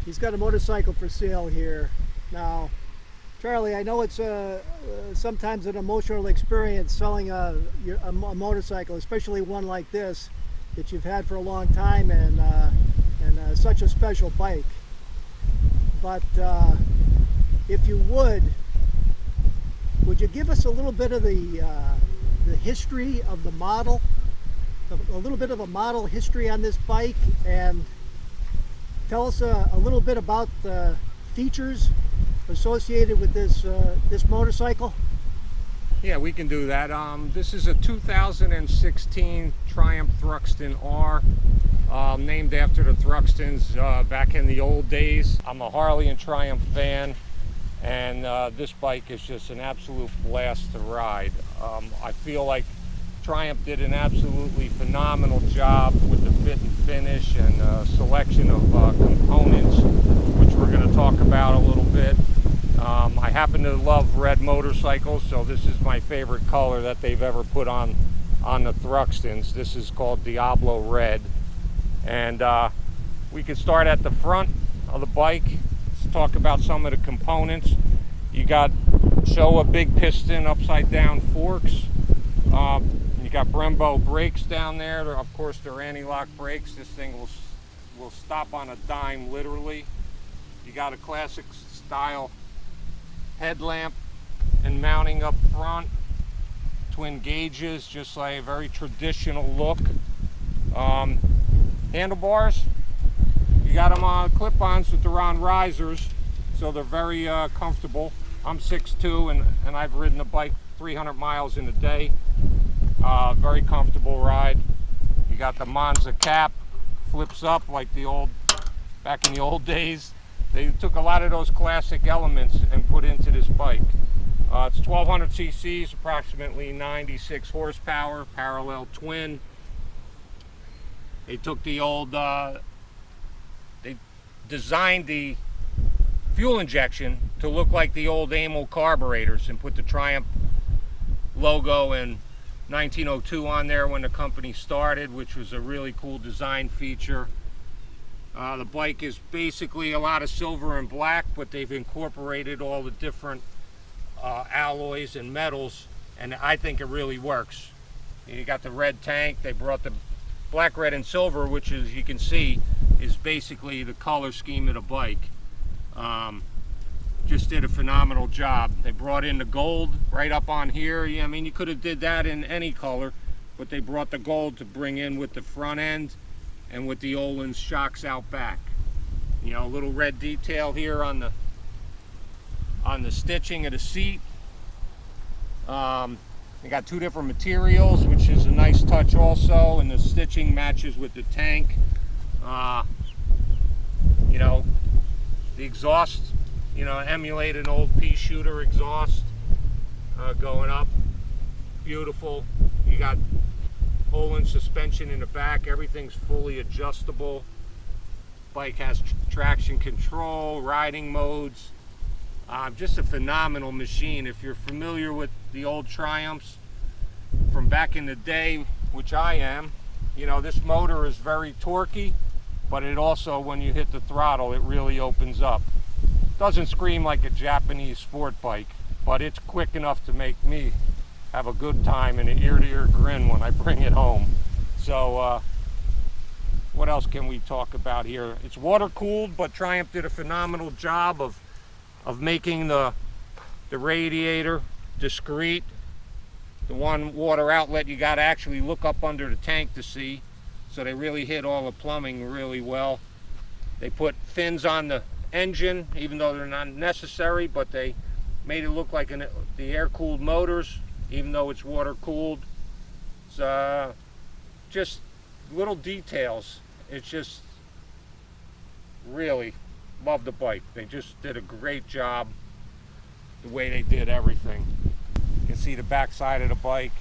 He's got a motorcycle for sale here. Now, Charlie, I know it's sometimes an emotional experience selling a motorcycle, especially one like this that you've had for a long time and such a special bike. But if you would you give us a little bit of the history of the model, a little bit of a model history on this bike, and tell us a little bit about the features associated with this motorcycle? Yeah, we can do that. This is a 2016 Triumph Thruxton R, named after the Thruxtons back in the old days. I'm a Harley and Triumph fan, and this bike is just an absolute blast to ride. I feel like Triumph did an absolutely phenomenal job with the fit and finish and selection of components, which we're going to talk about a little bit. I happen to love red motorcycles, so this is my favorite color that they've ever put on the Thruxtons. This is called Diablo Red. And we could start at the front of the bike. Let's talk about some of the components. You got Showa big piston upside down forks. You got Brembo brakes down there. Of course, they're anti-lock brakes. This thing will stop on a dime, literally. You got a classic style headlamp and mounting up front. Twin gauges, just like a very traditional look. Handlebars, you got them on clip-ons, but they're on risers, so they're very comfortable. I'm 6'2", and I've ridden the bike 300 miles in a day. Very comfortable ride. You got the Monza cap, flips up like back in the old days. They took a lot of those classic elements and put into this bike. It's 1200 cc's, approximately 96 horsepower, parallel twin. They took the old, they designed the fuel injection to look like the old Amel carburetors and put the Triumph logo in 1902 on there when the company started, which was a really cool design feature. The bike is basically a lot of silver and black, but they've incorporated all the different alloys and metals, and I think it really works. You got the red tank. They brought the black, red, and silver, which, as you can see, is basically the color scheme of the bike. Just did a phenomenal job. They brought in the gold right up on here. Yeah, I mean, you could have did that in any color, but they brought the gold to bring in with the front end and with the Öhlins shocks out back. You know, a little red detail here on the stitching of the seat. They got two different materials, which is a nice touch also, and the stitching matches with the tank. You know, the exhaust, you know, emulate an old pea shooter exhaust going up. Beautiful. You got Öhlins suspension in the back. Everything's fully adjustable. Bike has traction control, riding modes. Just a phenomenal machine. If you're familiar with the old Triumphs from back in the day, which I am, you know, this motor is very torquey, but it also, when you hit the throttle, it really opens up. Doesn't scream like a Japanese sport bike, but it's quick enough to make me have a good time and an ear-to-ear grin when I bring it home. So what else can we talk about here? It's water cooled, but Triumph did a phenomenal job of making the radiator discreet. The one water outlet, you got to actually look up under the tank to see. So they really hit all the plumbing really well. They put fins on the engine, even though they're not necessary, but they made it look like the air-cooled motors, even though it's water-cooled. It's just little details. It's just really love the bike. They just did a great job the way they did everything. You can see the back side of the bike,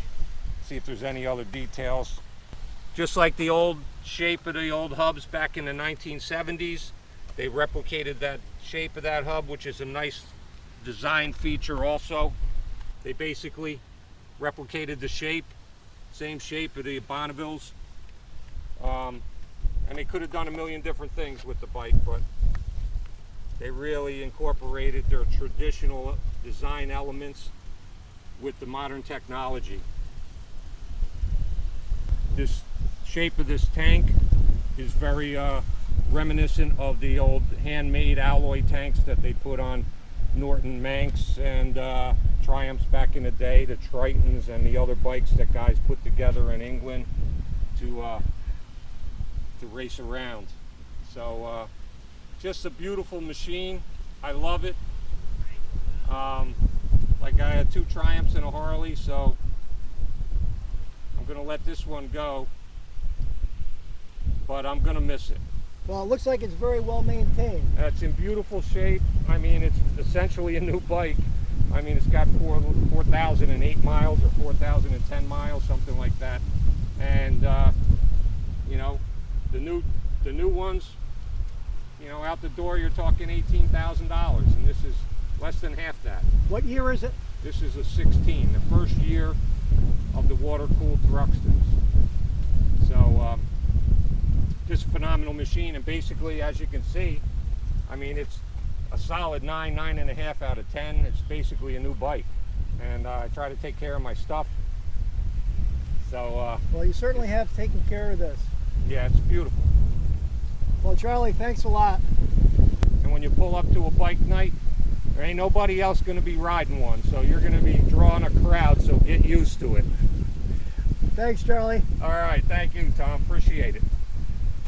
see if there's any other details. Just like the old shape of the old hubs back in the 1970s, they replicated that shape of that hub, which is a nice design feature also. They basically replicated the shape, same shape of the Bonnevilles. And they could have done a million different things with the bike, but They really incorporated their traditional design elements with the modern technology. This shape of this tank is very reminiscent of the old handmade alloy tanks that they put on Norton Manx and Triumphs back in the day, the Tritons and the other bikes that guys put together in England to race around. So just a beautiful machine. I love it. Like I had 2 Triumphs and a Harley, so I'm gonna let this one go, but I'm gonna miss it. Well, it looks like it's very well maintained. It's in beautiful shape. I mean, it's essentially a new bike. I mean, it's got 4,008 miles or 4,010 miles, something like that. And you know, the new ones, you know, out the door you're talking $18,000, and this is less than half that. What year is it? This is a 16, the first year of the water-cooled Thruxtons. So just a phenomenal machine, and basically, as you can see, I mean, it's a solid 9.5 out of 10. It's basically a new bike, and I try to take care of my stuff. So well, you certainly have taken care of this. yeah, it's beautiful. Well, Charlie, thanks a lot. And when you pull up to a bike night, there ain't nobody else going to be riding one, so you're going to be drawing a crowd, so get used to it. Thanks, Charlie. All right, thank you, Tom. Appreciate it.